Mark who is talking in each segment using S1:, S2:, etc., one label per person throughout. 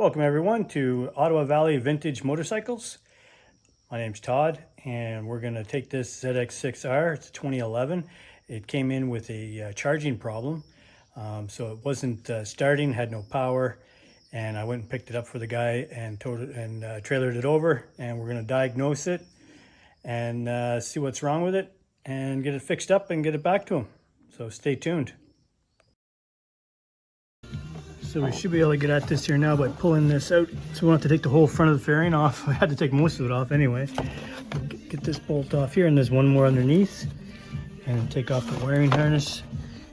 S1: Welcome everyone to Ottawa Valley Vintage Motorcycles. My name's Todd and we're going to take this ZX6R. It's 2011. It came in with a charging problem, so it wasn't starting, had no power, and I went and picked it up for the guy and towed it and trailered it over, and we're going to diagnose it and see what's wrong with it and get it fixed up and get it back to him. So stay tuned. So we should be able to get at this here now by pulling this out. So we won't have to take the whole front of the fairing off. I had to take most of it off anyway. Get this bolt off here, and there's one more underneath. And take off the wiring harness,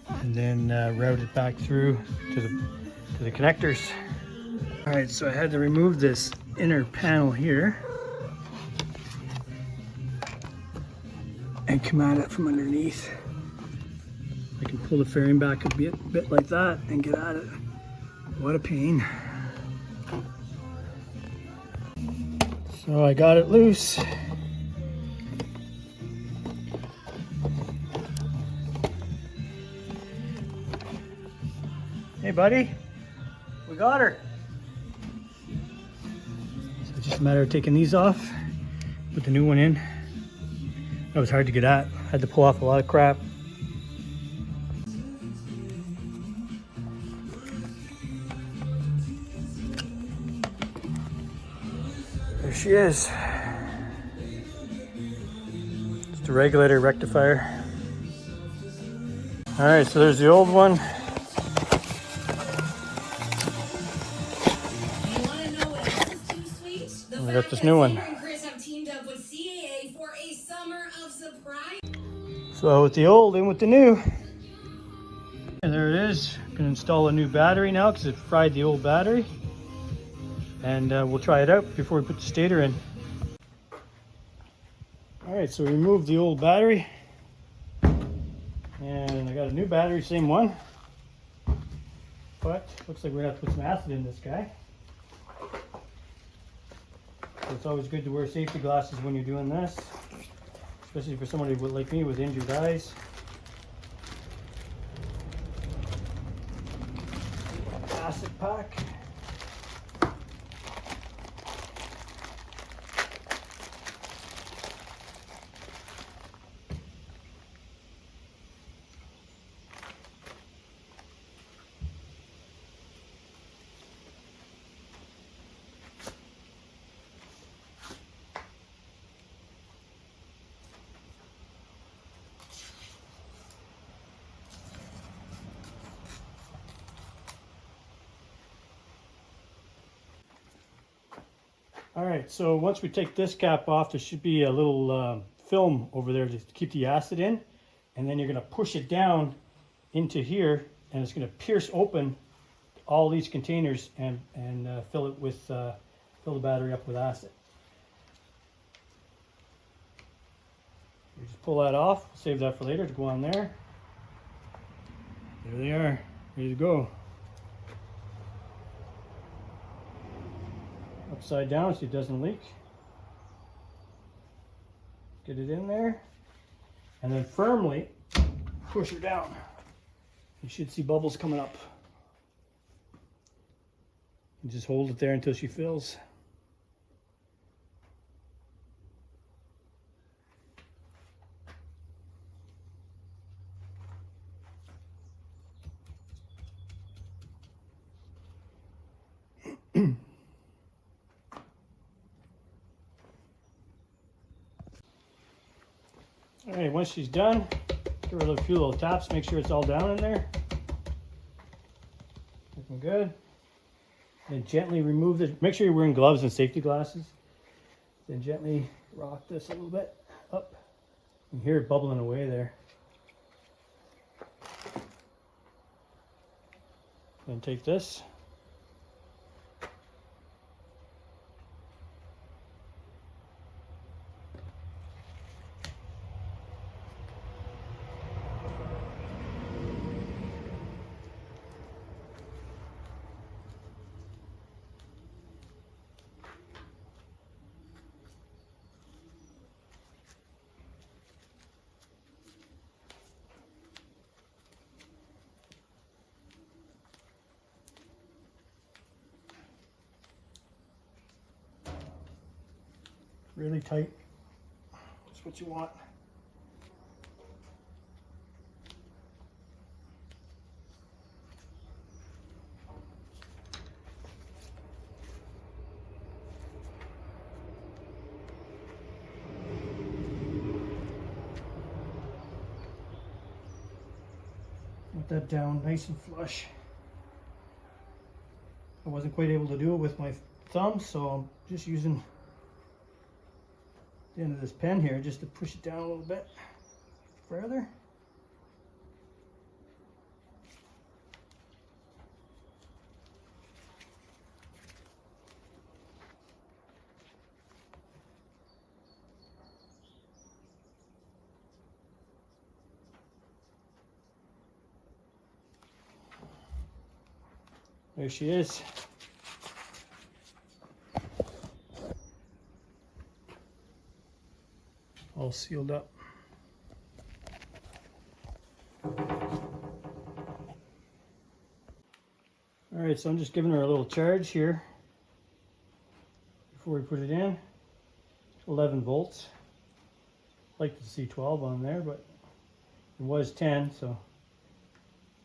S1: and then route it back through to the connectors. All right, so I had to remove this inner panel here and come at it from underneath. I can pull the fairing back a bit like that and get at it. What a pain. So I got it loose. Hey buddy, we got her. So it's just a matter of taking these off, put the new one in. That was hard to get at. Had to pull off a lot of crap. There she is. Just a regulator rectifier. All right, so there's the old one. We got this new one. So with the old and with the new. And there it is. I'm gonna install a new battery now because it fried the old battery. And we'll try it out before we put the stator in. All right, so we removed the old battery. And I got a new battery, same one. But looks like we're gonna have to put some acid in this guy. So it's always good to wear safety glasses when you're doing this, especially for somebody like me with injured eyes. Acid pack. All right, so once we take this cap off, there should be a little film over there to keep the acid in. And then you're gonna push it down into here, and it's gonna pierce open all these containers and fill it with, fill the battery up with acid. You just pull that off, save that for later to go on there. There they are, ready to go. Upside down so it doesn't leak. Get it in there and then firmly push her down. You should see bubbles coming up. And just hold it there until she fills. All right, once she's done, give her a few little taps, make sure it's all down in there. Looking good. Then gently remove this. Make sure you're wearing gloves and safety glasses. Then gently rock this a little bit up. You can hear it bubbling away there. Then take this. really tight. That's what you want. Want that down nice and flush. I wasn't quite able to do it with my thumb, so I'm just using the end of this pen here just to push it down a little bit further. There she is. All sealed up. All right, so I'm just giving her a little charge here before we put it in. 11 volts. I'd like to see 12 on there, but it was 10, so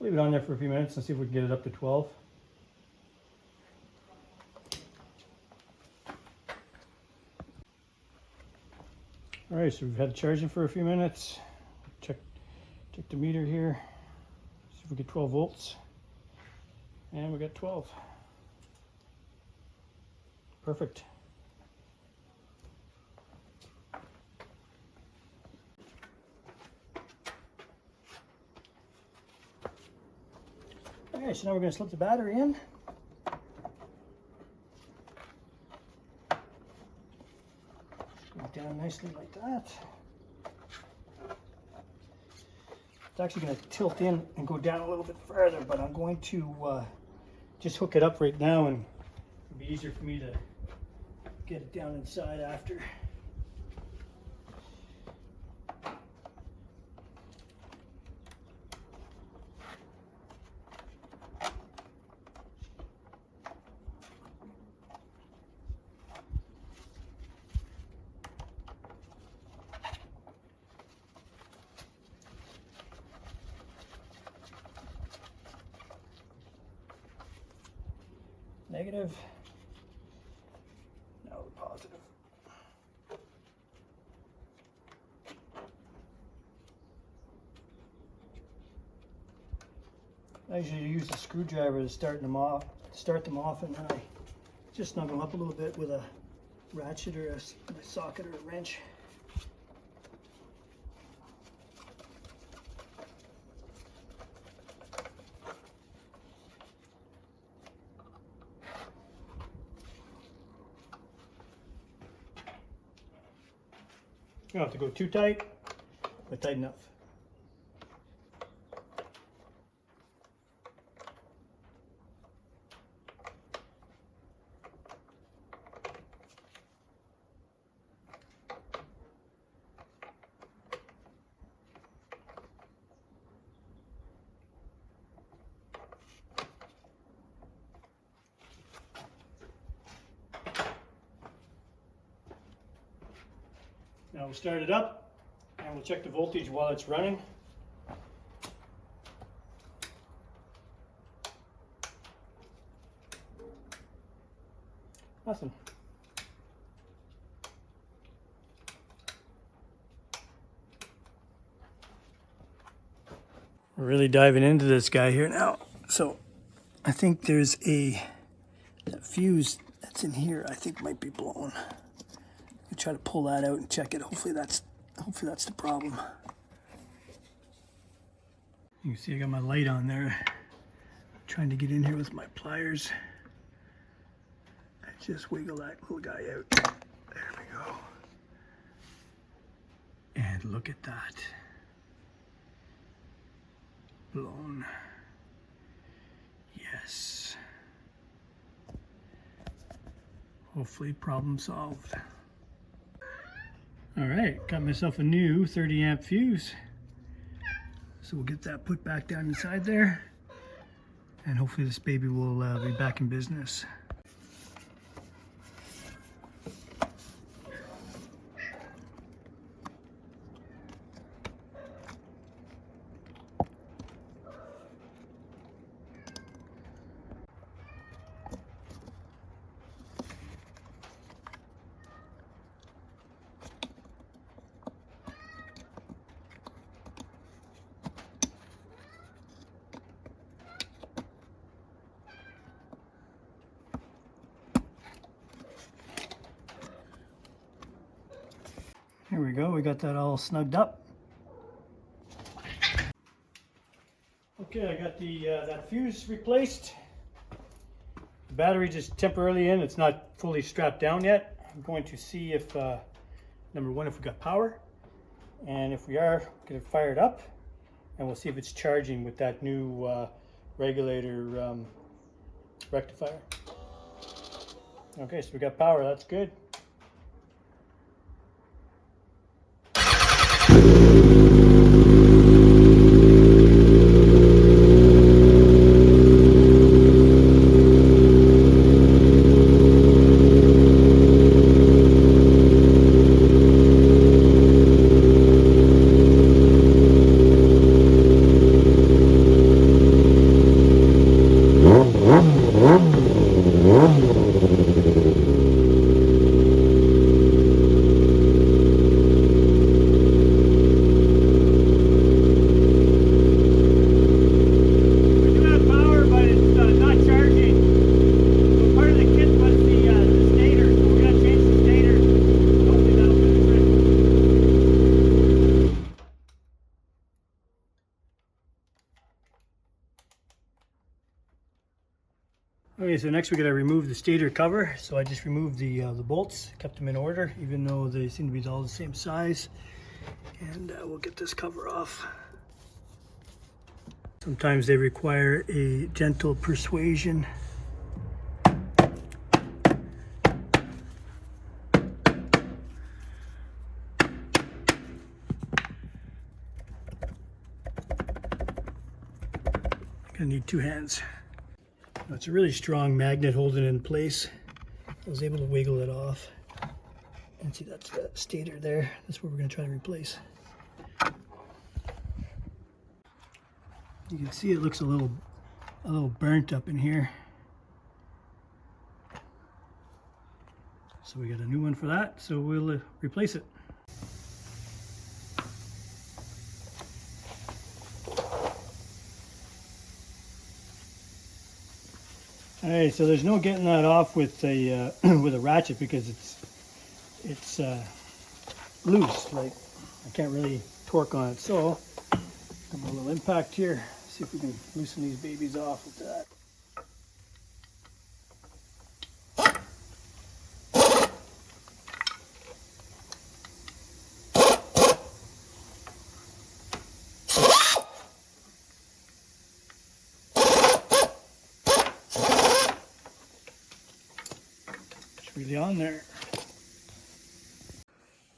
S1: leave it on there for a few minutes and see if we can get it up to 12. All right, so we've had it charging for a few minutes. Check the meter here. See if we get 12 volts. And we got 12. Perfect. All right, so now we're going to slip the battery in. Down nicely like that. It's actually going to tilt in and go down a little bit further, but I'm going to just hook it up right now, and it'll be easier for me to get it down inside after. Negative. Now the positive. I usually use a screwdriver to start them off, and then I just snug them up a little bit with a ratchet or a socket or a wrench. You don't have to go too tight, but tight enough. Now we'll start it up and we'll check the voltage while it's running. Nothing. We're really diving into this guy here now. So I think there's that fuse that's in here, I think might be blown. I'll try to pull that out and check it. Hopefully that's the problem. You can see I got my light on there. I'm trying to get in here with my pliers. I just wiggle that little guy out. There we go. And look at that. Blown. Yes. Hopefully problem solved. All right, got myself a new 30 amp fuse. So we'll get that put back down inside there. And hopefully this baby will be back in business. There we go, we got that all snugged up. Okay, I got the that fuse replaced. The battery just temporarily in, it's not fully strapped down yet. I'm going to see if, number one, if we got power. And if we are, get it fired up. And we'll see if it's charging with that new regulator rectifier. Okay, so we got power, that's good. Okay, so next we got to remove the stator cover. So I just removed the bolts, kept them in order, even though they seem to be all the same size. And we'll get this cover off. Sometimes they require a gentle persuasion. Gonna need two hands. It's a really strong magnet holding it in place. I was able to wiggle it off. And see, that's the stator there. That's what we're going to try to replace. You can see it looks a little burnt up in here. So we got a new one for that. So we'll replace it. All right, so there's no getting that off with a with a ratchet because it's loose. Like I can't really torque on it. So a little impact here. See if we can loosen these babies off with that. Really on there.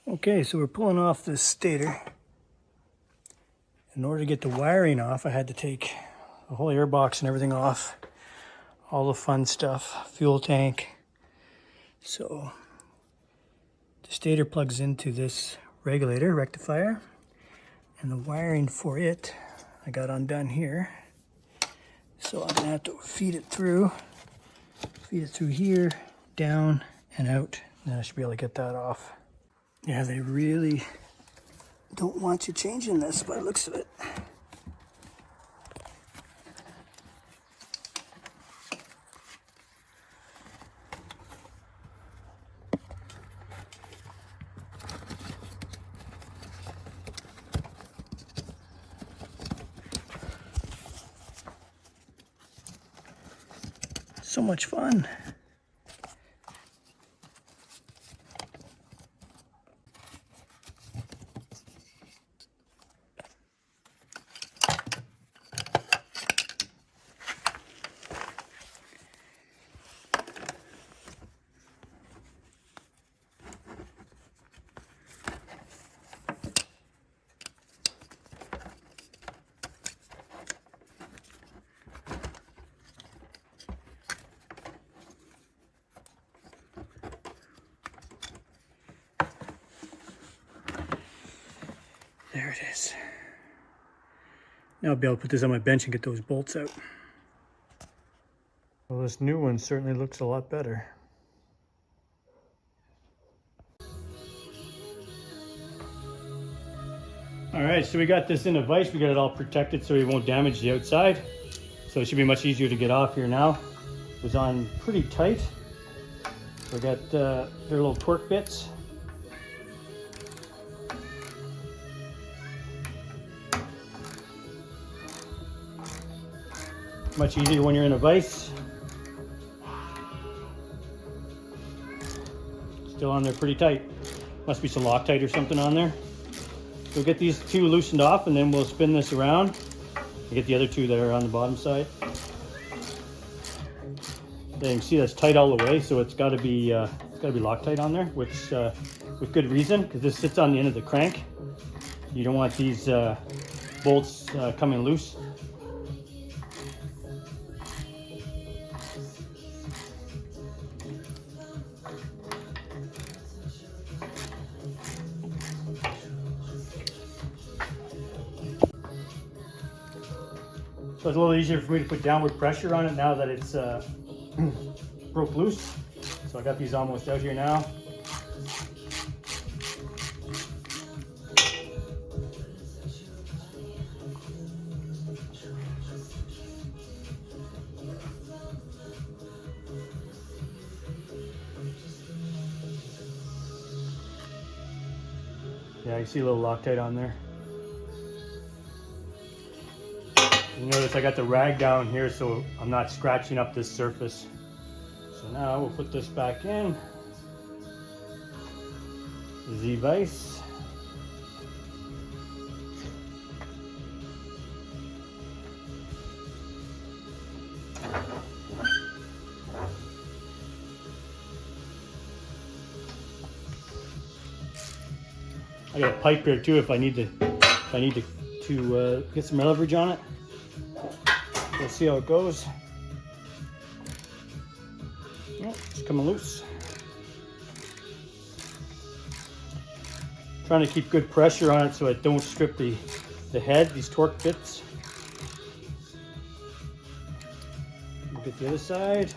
S1: Okay, so we're pulling off this stator. In order to get the wiring off, I had to take the whole air box and everything off. All the fun stuff, fuel tank. So the stator plugs into this regulator, rectifier, and the wiring for it I got undone here. So I'm gonna have to feed it through here, down and out, and then I should be able to get that off. Yeah, they really don't want you changing this by the looks of it. So much fun. There it is. Now I'll be able to put this on my bench and get those bolts out. Well, this new one certainly looks a lot better. All right, so we got this in a vise. We got it all protected so it won't damage the outside. So it should be much easier to get off here now. It was on pretty tight. We got their little torque bits. Much easier when you're in a vise. Still on there pretty tight. Must be some Loctite or something on there. We'll get these two loosened off and then we'll spin this around and get the other two that are on the bottom side. Then you can see that's tight all the way, so it's got to be Loctite on there, which with good reason, because this sits on the end of the crank. You don't want these bolts coming loose. So it's a little easier for me to put downward pressure on it now that it's broke loose. So I got these almost out here now. Yeah, you see a little Loctite on there. You notice I got the rag down here so I'm not scratching up this surface. So now we'll put this back in. Z-vise. I got a pipe here too if I need to get some leverage on it. We'll see how it goes. Oh, it's coming loose. Trying to keep good pressure on it so it don't strip the head, these torque bits. Look at the other side.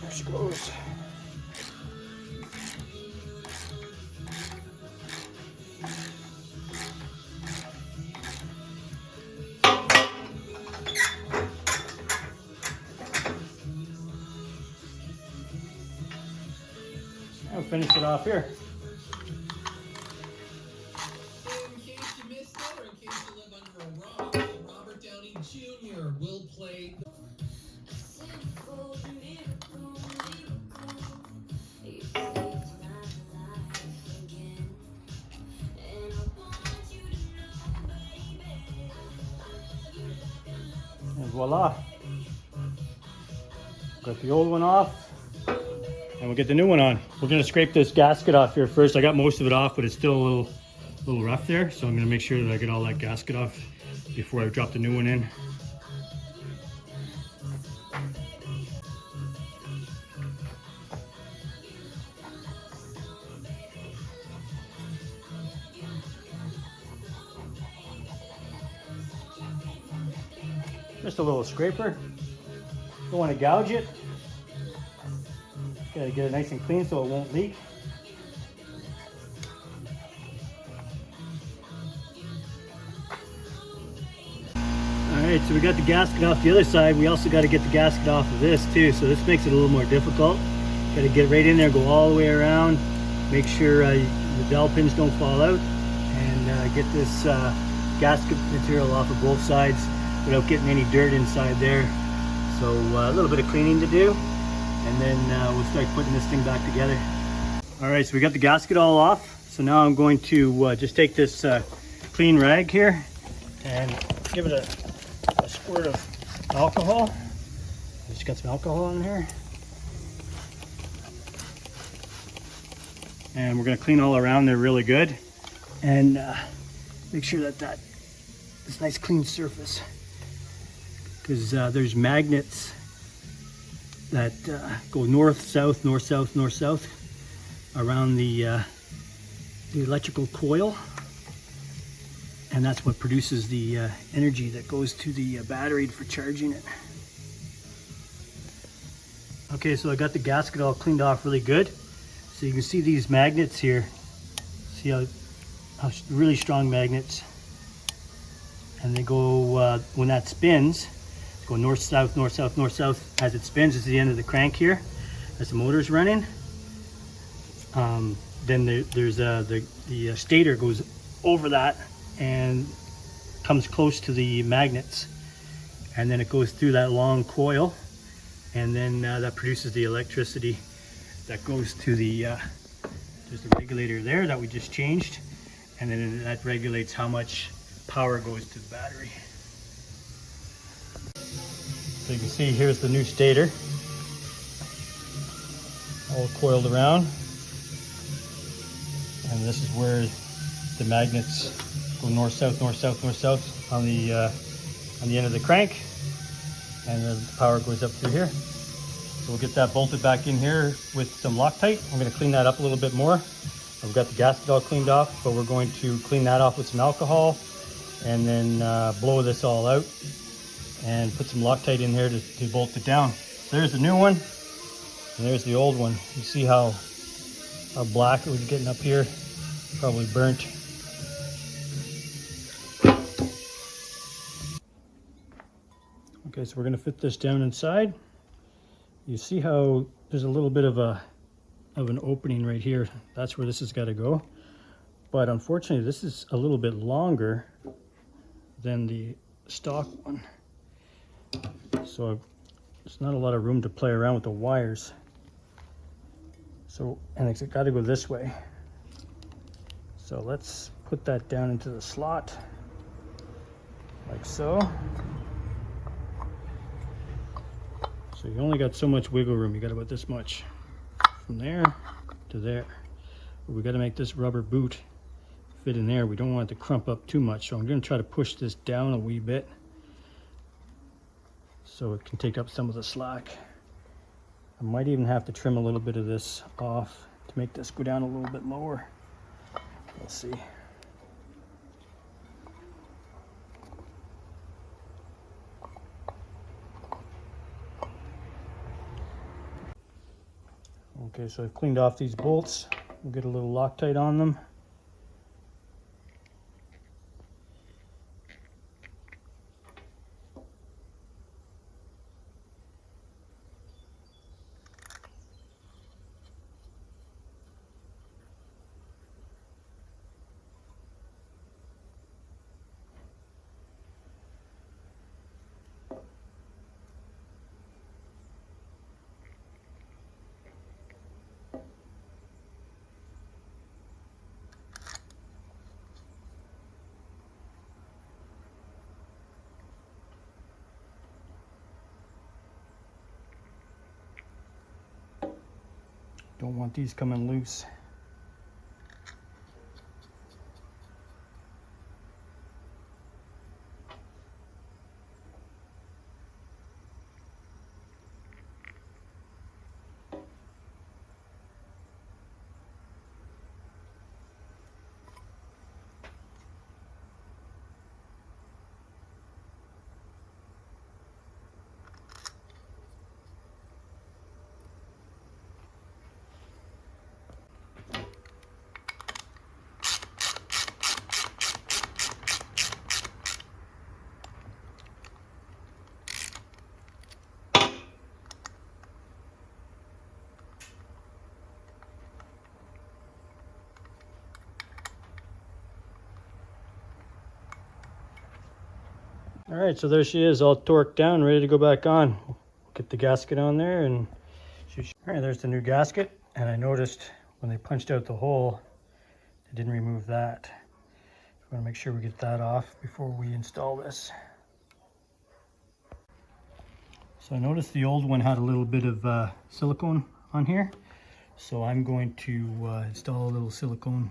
S1: There she goes. I'll finish it off here.
S2: In case you missed it, or in case you live under a rock, Robert Downey Jr. will play.
S1: And voila. Got the old one off. And we'll get the new one on. We're gonna scrape this gasket off here first. I got most of it off, but it's still a little rough there. So I'm gonna make sure that I get all that gasket off before I drop the new one in. Just a little scraper. Don't want to gouge it. Gotta get it nice and clean so it won't leak. Alright, so we got the gasket off the other side. We also got to get the gasket off of this too, so this makes it a little more difficult. Got to get right in there, go all the way around, make sure the dowel pins don't fall out, and get this gasket material off of both sides without getting any dirt inside there. So a little bit of cleaning to do, and then we'll start putting this thing back together. All right, so we got the gasket all off. So now I'm going to just take this clean rag here and give it a squirt of alcohol. Just got some alcohol in here. And we're gonna clean all around there really good and make sure that this nice clean surface, because there's magnets that go north, south, north, south, north, south around the electrical coil, and that's what produces the energy that goes to the battery for charging it. Okay, so I got the gasket all cleaned off really good. So you can see these magnets here. See how really strong magnets, and they go when that spins. go north, south, north, south, north, south as it spins. This is the end of the crank here as the motor's running. Then there's the stator goes over that and comes close to the magnets, and then it goes through that long coil, and then that produces the electricity that goes to the there's the regulator there that we just changed, and then that regulates how much power goes to the battery. So you can see here's the new stator all coiled around. And this is where the magnets go north, south, north, south, north, south on the end of the crank, and the power goes up through here. So we'll get that bolted back in here with some Loctite. I'm going to clean that up a little bit more. I've got the gasket all cleaned off, but we're going to clean that off with some alcohol, and then blow this all out and put some Loctite in here to bolt it down. There's the new one, and there's the old one. You see how black it was getting up here, probably burnt. Okay, so we're going to fit this down inside. You see how there's a little bit of an opening right here. That's where this has got to go. But unfortunately, this is a little bit longer than the stock one. So there's not a lot of room to play around with the wires. So, and it's got to go this way. So let's put that down into the slot, like so. So you only got so much wiggle room. You got about this much from there to there. But we got to make this rubber boot fit in there. We don't want it to crump up too much. So I'm going to try to push this down a wee bit so it can take up some of the slack. I might even have to trim a little bit of this off to make this go down a little bit lower. We'll see. Okay, so I've cleaned off these bolts. We'll get a little Loctite on them. Don't want these coming loose. All right, so there she is, all torqued down, ready to go back on. Get the gasket on there and shoot. All right, there's the new gasket. And I noticed when they punched out the hole, they didn't remove that. So we're gonna make sure we get that off before we install this. So I noticed the old one had a little bit of silicone on here. So I'm going to install a little silicone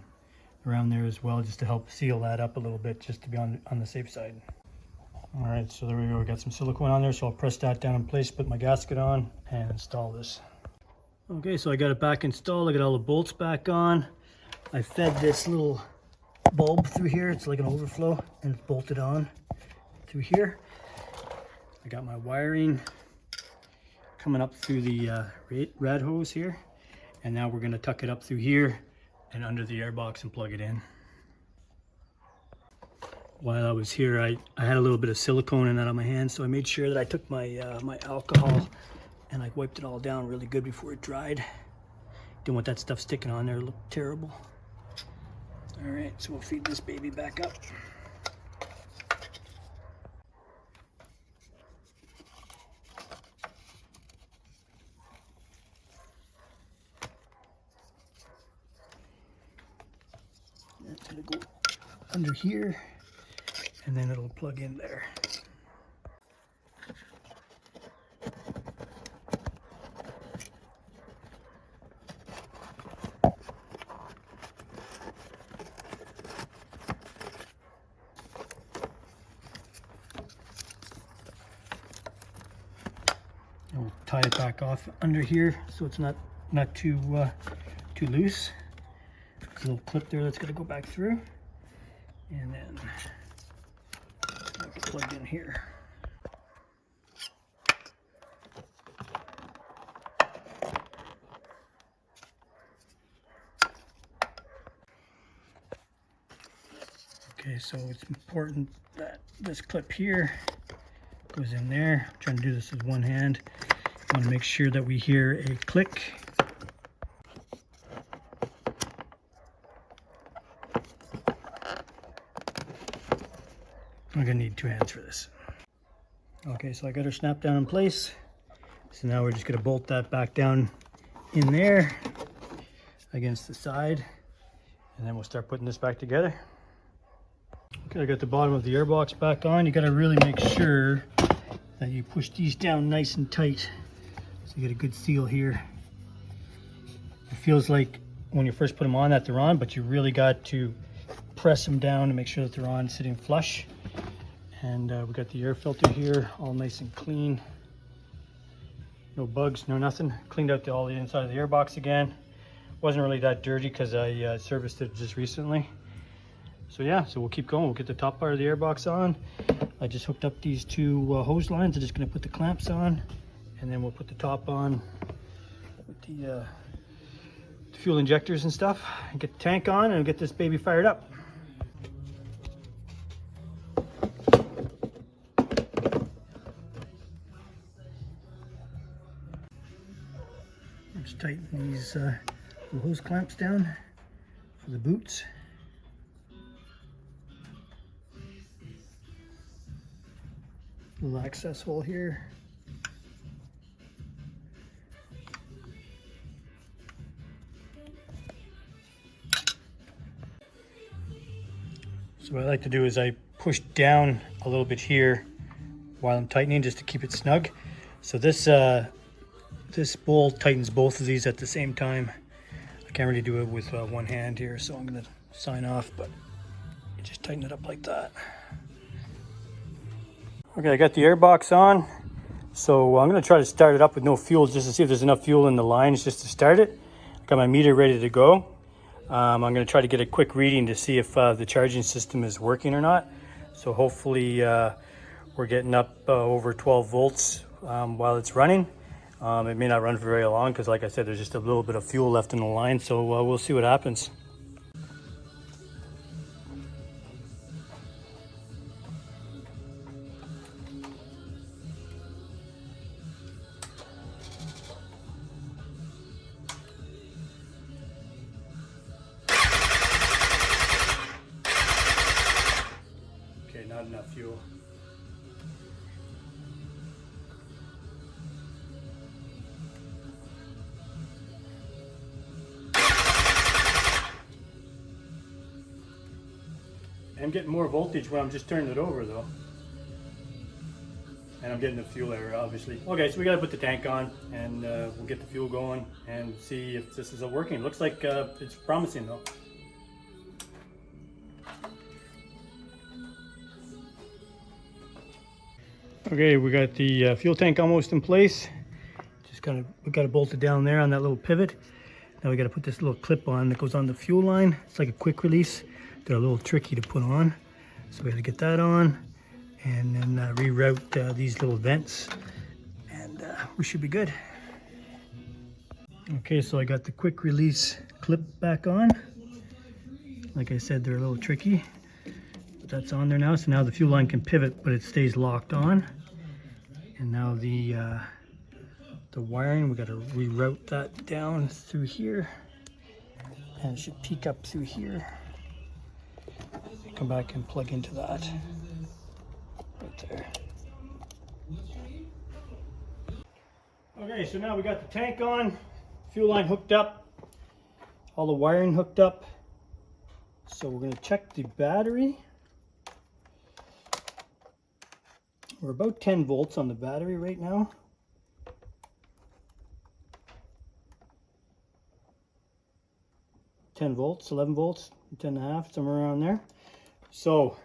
S1: around there as well, just to help seal that up a little bit, just to be on the safe side. All right, so there we go. We got some silicone on there, so I'll press that down in place, put my gasket on, and install this. Okay, so I got it back installed. I got all the bolts back on. I fed this little bulb through here. It's like an overflow, and it's bolted on through here. I got my wiring coming up through the rad hose here, and now we're going to tuck it up through here and under the air box and plug it in. while I was here, I had a little bit of silicone in that on my hands, so I made sure that I took my my alcohol and I wiped it all down really good before it dried. Didn't want that stuff sticking on there, it looked terrible. All right, so we'll feed this baby back up. It's gonna go under here, and then it'll plug in there. And we'll tie it back off under here so it's not too loose. There's a little clip there that's going to go back through, and then it'll get plugged in here. Okay, so it's important that this clip here goes in there. I'm trying to do this with one hand. I want to make sure that we hear a click. I'm gonna need two hands for this. Okay, so I got her snapped down in place. So now we're just gonna bolt that back down in there against the side, and then we'll start putting this back together. Okay, I got the bottom of the airbox back on. You gotta really make sure that you push these down nice and tight so you get a good seal here. It feels like when you first put them on that they're on, but you really got to press them down to make sure that they're on sitting flush. And we got the air filter here all nice and clean. No bugs, no nothing. Cleaned out all the inside of the airbox again. Wasn't really that dirty because I serviced it just recently. So yeah, so we'll keep going. We'll get the top part of the airbox on. I just hooked up these two hose lines. I'm just gonna put the clamps on, and then we'll put the top on with the fuel injectors and stuff, and get the tank on and get this baby fired up. Just tighten these hose clamps down for the boots. Little access hole here. So what I like to do is I push down a little bit here while I'm tightening, just to keep it snug. So this this bolt tightens both of these at the same time. I can't really do it with one hand here, so I'm gonna sign off, but just tighten it up like that. Okay, I got the airbox on, so I'm gonna try to start it up with no fuel just to see if there's enough fuel in the lines just to start it. I got my meter ready to go. I'm gonna try to get a quick reading to see if the charging system is working or not. So hopefully we're getting up over 12 volts while it's running. It may not run for very long because, like I said, there's just a little bit of fuel left in the line, so we'll see what happens. Okay, not enough fuel. I'm getting more voltage when I'm just turning it over though. And I'm getting the fuel error, obviously. Okay, so we gotta put the tank on, and we'll get the fuel going and see if this is working. Looks like it's promising though. Okay, we got the fuel tank almost in place. We got it bolted down there on that little pivot. Now we got to put this little clip on that goes on the fuel line. It's like a quick release. They're a little tricky to put on, so we got to get that on, and then reroute these little vents, and we should be good. Okay, so I got the quick release clip back on. Like I said, they're a little tricky. That's on there now. So now the fuel line can pivot, but it stays locked on. And now the wiring, we got to reroute that down through here. And it should peek up through here. Come back and plug into that. Right there. Okay, so now we got the tank on, fuel line hooked up, all the wiring hooked up. So we're going to check the battery. We're about 10 volts on the battery right now. $10 volts, 11 volts, 10.5, somewhere around there. So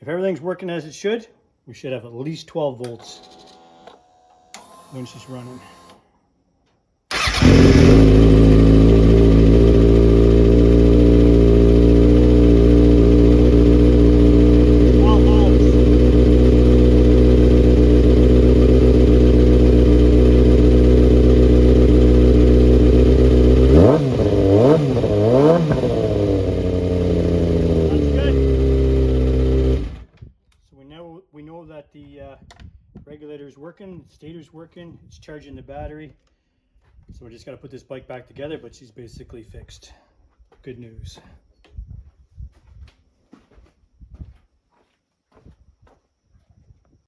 S1: if everything's working as it should, we should have at least 12 volts when it's just running. We know that the regulator is working, the stator's working, it's charging the battery. So we just got to put this bike back together, but she's basically fixed. Good news.